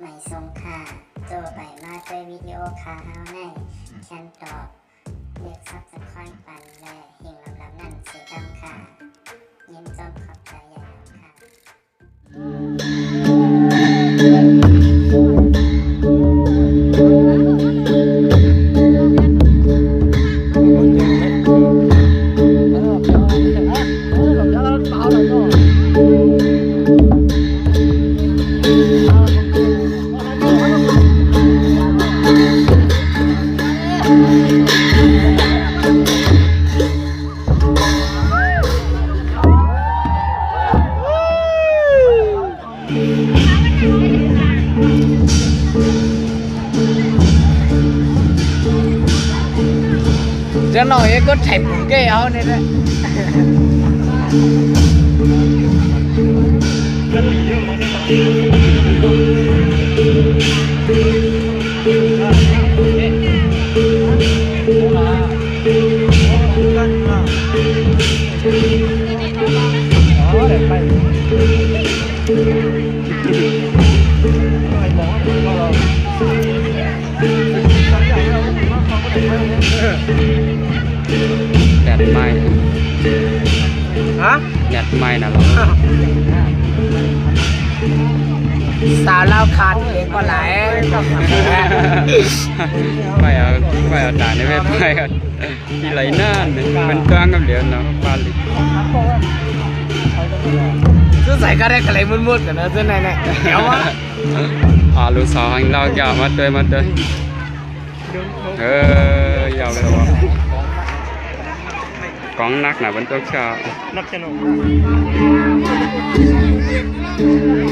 ไม่ทรงค่าโจไปมาด้วยวิดีโอคาเฮาในแคนตอบเรียกซับสไครป์ปันและหิ่งลำนั่นเสียดำค่ะยินจมขอบใจอย่างค่ะจะหน่อยก็แถมเกลียวนี่แหละแดดไหม้ฮะแดดไหม้นะเราสาวเล่าคันเองก็ไหลไปเอาตาในเว็บไปเอาที่ไหลหน้าเป็นตัวกับเดี๋ยวเนาะปาลิซื้อใส่ก็ได้กระไรมุดๆกันนะซื้อไหนเดี๋ยววะลูกสาวของเราอย่ามาเตยยาวเลยวะกองนักหนาบนโต๊ะชานักชนก